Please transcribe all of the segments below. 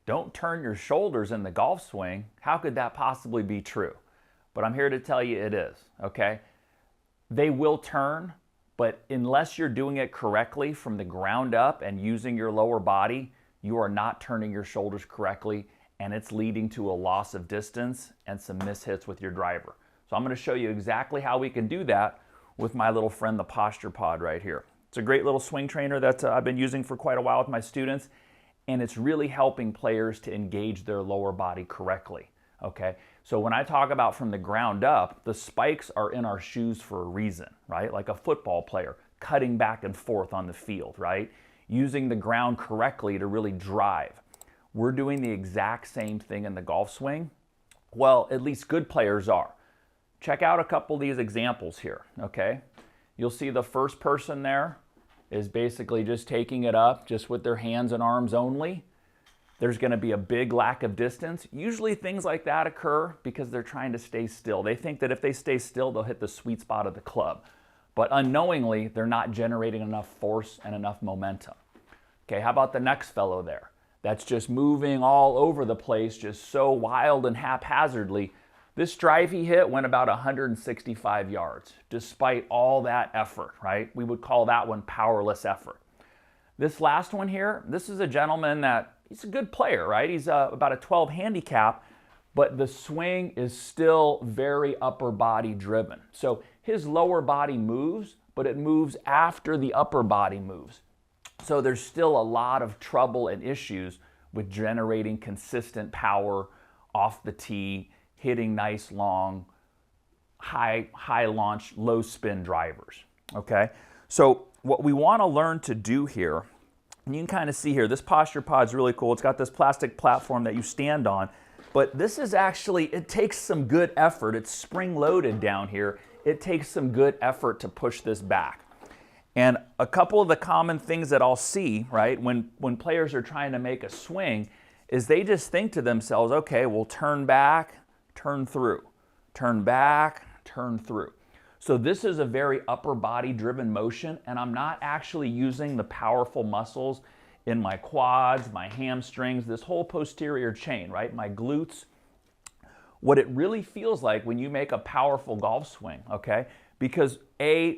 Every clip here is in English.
don't turn your shoulders in the golf swing. How could that possibly be true? But I'm here to tell you it is, okay? They will turn, but unless you're doing it correctly from the ground up and using your lower body, you are not turning your shoulders correctly, and it's leading to a loss of distance and some mishits with your driver. So I'm going to show you exactly how we can do that with my little friend, the Posture Pod right here. It's a great little swing trainer that I've been using for quite a while with my students, and it's really helping players to engage their lower body correctly, okay? So when I talk about from the ground up, the spikes are in our shoes for a reason, right? Like a football player cutting back and forth on the field, right? Using the ground correctly to really drive. We're doing the exact same thing in the golf swing. Well, at least good players are. Check out a couple of these examples here, okay? You'll see the first person there is basically just taking it up just with their hands and arms only. There's going to be a big lack of distance. Usually things like that occur because they're trying to stay still. They think that if they stay still, they'll hit the sweet spot of the club. But unknowingly, they're not generating enough force and enough momentum. Okay, how about the next fellow there? That's just moving all over the place, just so wild and haphazardly. This drive he hit went about 165 yards, despite all that effort, right? We would call that one powerless effort. This last one here, this is a gentleman that, he's a good player, right? He's about a 12 handicap, but the swing is still very upper body driven. So his lower body moves, but it moves after the upper body moves. So there's still a lot of trouble and issues with generating consistent power off the tee, hitting nice long, high launch, low spin drivers, okay? So what we want to learn to do here, and you can kind of see here, this Posture Pod's really cool. It's got this plastic platform that you stand on, but this is actually, it takes some good effort. It's spring-loaded down here. It takes some good effort to push this back. And a couple of the common things that I'll see, right, when players are trying to make a swing, is they just think to themselves, okay, we'll turn back, turn through, turn back, turn through. So this is a very upper body driven motion, and I'm not actually using the powerful muscles in my quads, my hamstrings, this whole posterior chain, right? My glutes. What it really feels like when you make a powerful golf swing, okay? Because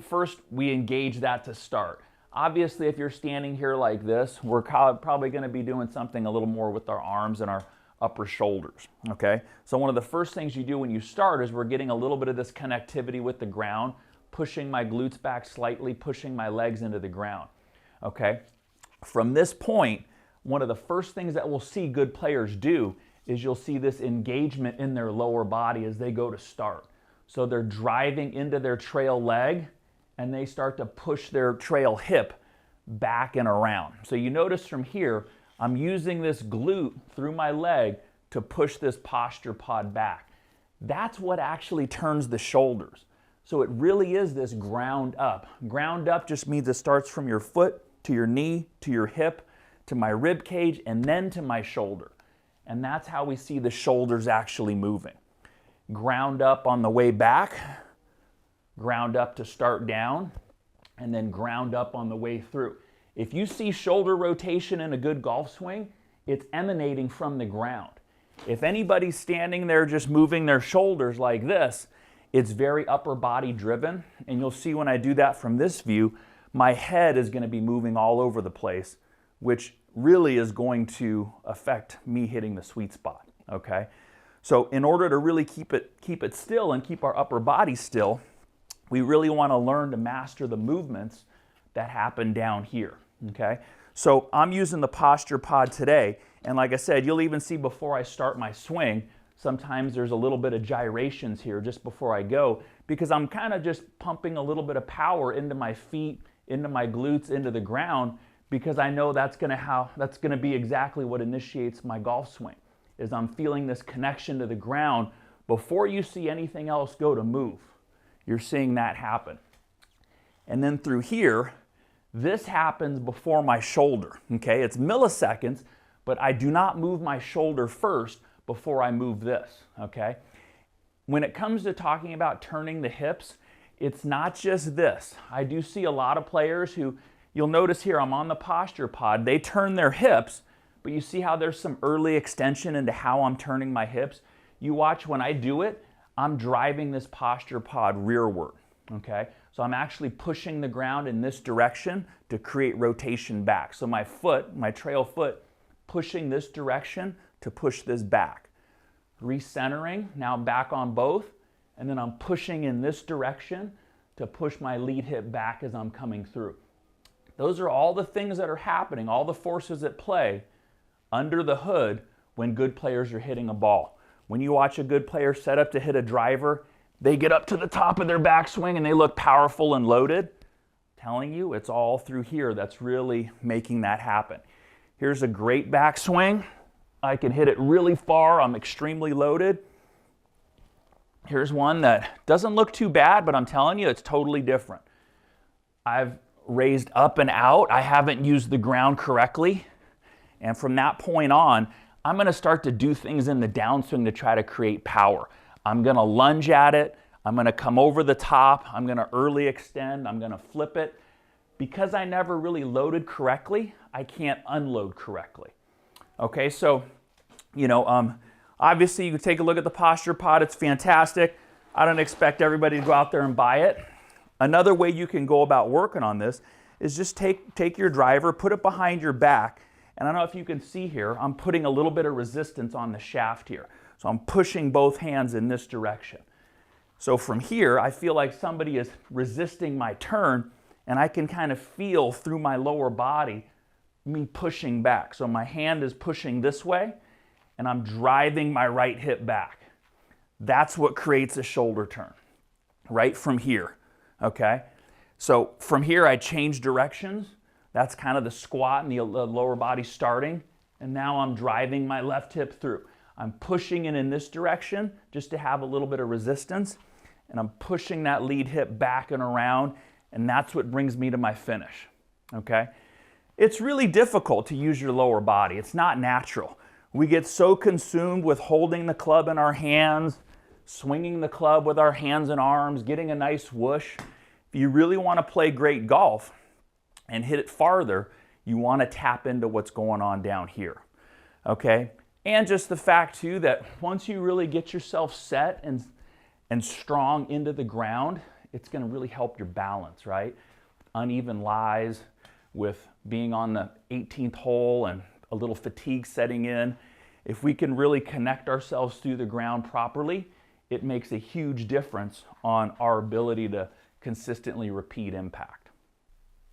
first we engage that to start. Obviously, if you're standing here like this, we're probably gonna be doing something a little more with our arms and our upper shoulders, okay? So one of the first things you do when you start is we're getting a little bit of this connectivity with the ground, pushing my glutes back slightly, pushing my legs into the ground, okay? From this point, one of the first things that we'll see good players do is you'll see this engagement in their lower body as they go to start. So they're driving into their trail leg and they start to push their trail hip back and around. So you notice from here, I'm using this glute through my leg to push this Posture Pod back. That's what actually turns the shoulders. So it really is this ground up. Ground up just means it starts from your foot to your knee, to your hip, to my rib cage, and then to my shoulder. And that's how we see the shoulders actually moving. Ground up on the way back, ground up to start down, and then ground up on the way through. If you see shoulder rotation in a good golf swing, it's emanating from the ground. If anybody's standing there just moving their shoulders like this, it's very upper body driven, and you'll see when I do that from this view, my head is going to be moving all over the place, which really is going to affect me hitting the sweet spot, okay? So in order to really keep it still and keep our upper body still, we really want to learn to master the movements that happen down here, okay? So I'm using the Posture Pod today, and like I said, you'll even see before I start my swing, sometimes there's a little bit of gyrations here just before I go, because I'm kind of just pumping a little bit of power into my feet, into my glutes, into the ground, because I know that's going to be exactly what initiates my golf swing, is I'm feeling this connection to the ground before you see anything else go to move. You're seeing that happen. And then through here, this happens before my shoulder, okay? It's milliseconds, but I do not move my shoulder first before I move this, okay? When it comes to talking about turning the hips, it's not just this. I do see a lot of players who, you'll notice here, I'm on the Posture Pod, they turn their hips, but you see how there's some early extension into how I'm turning my hips? You watch when I do it, I'm driving this posture pod rearward, okay? So I'm actually pushing the ground in this direction to create rotation back. So my foot, my trail foot, pushing this direction to push this back. Recentering, now I'm back on both, and then I'm pushing in this direction to push my lead hip back as I'm coming through. Those are all the things that are happening, all the forces at play under the hood when good players are hitting a ball. When you watch a good player set up to hit a driver, they get up to the top of their backswing and they look powerful and loaded. I'm telling you, it's all through here that's really making that happen. Here's a great backswing. I can hit it really far. I'm extremely loaded. Here's one that doesn't look too bad, but I'm telling you, it's totally different. I've raised up and out. I haven't used the ground correctly. And from that point on, I'm going to start to do things in the downswing to try to create power. I'm going to lunge at it. I'm going to come over the top. I'm going to early extend. I'm going to flip it. Because I never really loaded correctly, I can't unload correctly. Okay, so, obviously you can take a look at the posture pod. It's fantastic. I don't expect everybody to go out there and buy it. Another way you can go about working on this is just take your driver, put it behind your back, and I don't know if you can see here, I'm putting a little bit of resistance on the shaft here. So I'm pushing both hands in this direction. So from here, I feel like somebody is resisting my turn, and I can kind of feel through my lower body me pushing back. So my hand is pushing this way, and I'm driving my right hip back. That's what creates a shoulder turn, right from here, okay? So from here, I change directions. That's kind of the squat and the lower body starting, and now I'm driving my left hip through. I'm pushing it in this direction just to have a little bit of resistance, and I'm pushing that lead hip back and around, and that's what brings me to my finish, okay? It's really difficult to use your lower body. It's not natural. We get so consumed with holding the club in our hands, swinging the club with our hands and arms, getting a nice whoosh. If you really want to play great golf and hit it farther, you want to tap into what's going on down here, okay? And just the fact too that once you really get yourself set and strong into the ground, it's going to really help your balance, right? Uneven lies, with being on the 18th hole and a little fatigue setting in. If we can really connect ourselves through the ground properly, it makes a huge difference on our ability to consistently repeat impact.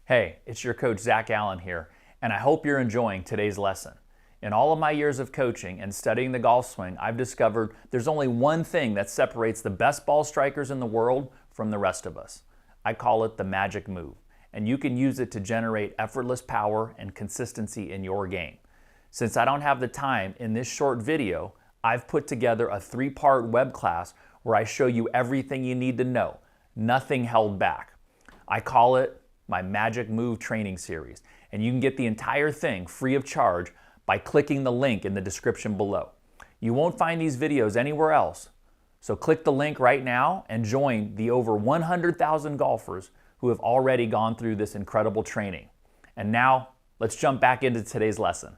Hey, it's your coach Zach Allen here, and I hope you're enjoying today's lesson. In all of my years of coaching and studying the golf swing, I've discovered there's only one thing that separates the best ball strikers in the world from the rest of us. I call it the magic move, and you can use it to generate effortless power and consistency in your game. Since I don't have the time in this short video, I've put together a 3-part web class where I show you everything you need to know, nothing held back. I call it my Magic Move training series, and you can get the entire thing free of charge by clicking the link in the description below. You won't find these videos anywhere else, so click the link right now and join the over 100,000 golfers who have already gone through this incredible training. And now, let's jump back into today's lesson.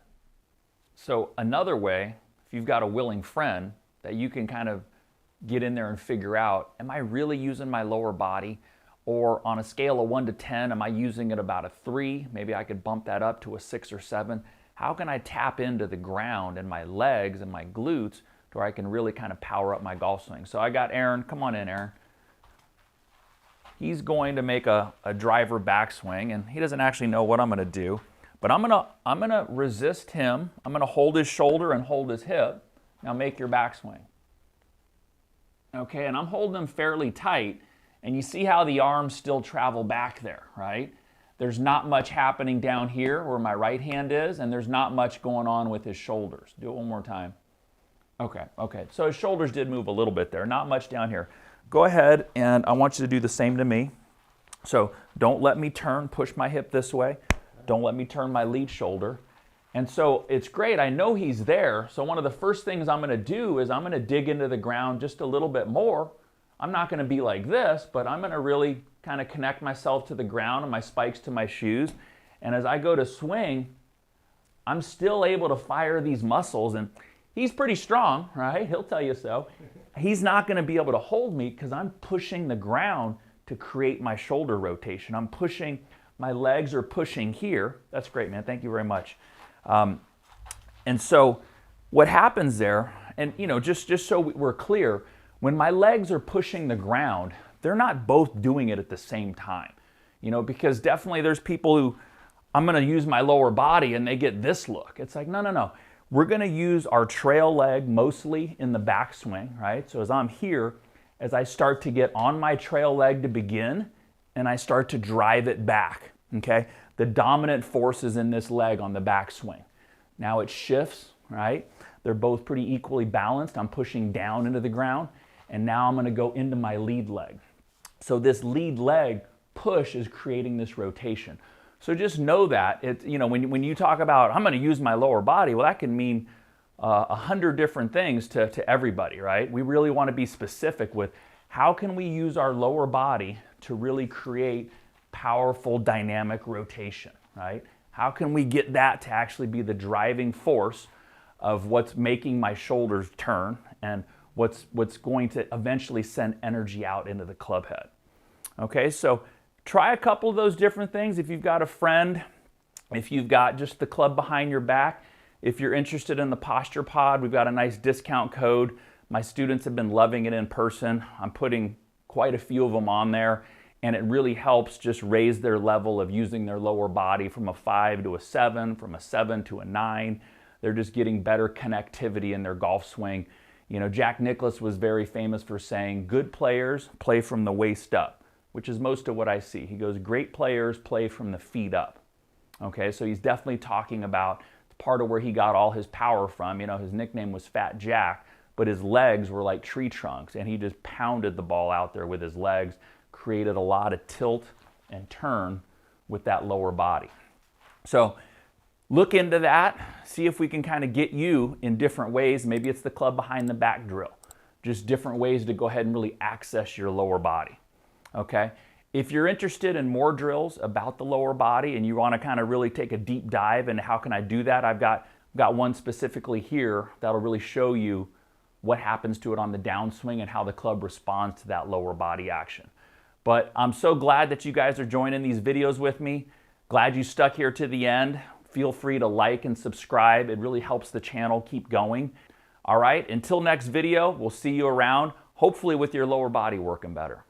So another way, if you've got a willing friend, that you can kind of get in there and figure out, am I really using my lower body? Or on a scale of 1 to 10, am I using it about a 3? Maybe I could bump that up to a 6 or 7. How can I tap into the ground and my legs and my glutes to where I can really kind of power up my golf swing? So I got Aaron. Come on in, Aaron. He's going to make a driver backswing, and he doesn't actually know what I'm going to do. But I'm gonna resist him. I'm going to hold his shoulder and hold his hip. Now make your backswing. Okay, and I'm holding him fairly tight. And you see how the arms still travel back there, right? There's not much happening down here where my right hand is, and there's not much going on with his shoulders. Do it one more time. Okay. So his shoulders did move a little bit there, not much down here. Go ahead, and I want you to do the same to me. So don't let me turn, push my hip this way. Don't let me turn my lead shoulder. And so it's great, I know he's there, so one of the first things I'm gonna do is I'm gonna dig into the ground just a little bit more. I'm not going to be like this, but I'm going to really kind of connect myself to the ground and my spikes to my shoes. And as I go to swing, I'm still able to fire these muscles, and he's pretty strong, right? He'll tell you so. He's not going to be able to hold me because I'm pushing the ground to create my shoulder rotation. I'm pushing, my legs are pushing here. That's great, man. Thank you very much. And so what happens there, and just so we're clear, when my legs are pushing the ground, they're not both doing it at the same time. Because definitely there's people who, I'm going to use my lower body and they get this look. It's like, no. We're going to use our trail leg mostly in the backswing, right? So as I'm here, as I start to get on my trail leg to begin, and I start to drive it back, okay? The dominant force is in this leg on the backswing. Now it shifts, right? They're both pretty equally balanced. I'm pushing down into the ground, and now I'm going to go into my lead leg. So this lead leg push is creating this rotation. So just know that when you talk about, I'm going to use my lower body, well, that can mean 100 different things to everybody, right? We really want to be specific with how can we use our lower body to really create powerful dynamic rotation, right? How can we get that to actually be the driving force of what's making my shoulders turn and what's going to eventually send energy out into the club head? Okay, so try a couple of those different things. If you've got a friend, if you've got just the club behind your back, if you're interested in the Posture Pod, we've got a nice discount code. My students have been loving it in person. I'm putting quite a few of them on there, and it really helps just raise their level of using their lower body from a 5 to a 7, from a 7 to a 9. They're just getting better connectivity in their golf swing. Jack Nicklaus was very famous for saying, good players play from the waist up, which is most of what I see. He goes, great players play from the feet up. Okay, so he's definitely talking about part of where he got all his power from. His nickname was Fat Jack, but his legs were like tree trunks, and he just pounded the ball out there with his legs, created a lot of tilt and turn with that lower body. So look into that, see if we can kind of get you in different ways. Maybe it's the club behind the back drill, just different ways to go ahead and really access your lower body. Okay, if you're interested in more drills about the lower body and you want to kind of really take a deep dive into how can I do that, I've got one specifically here that'll really show you what happens to it on the downswing and how the club responds to that lower body action. But I'm so glad that you guys are joining these videos with me. Glad you stuck here to the end. Feel free to like and subscribe. It really helps the channel keep going. All right, until next video, we'll see you around, hopefully with your lower body working better.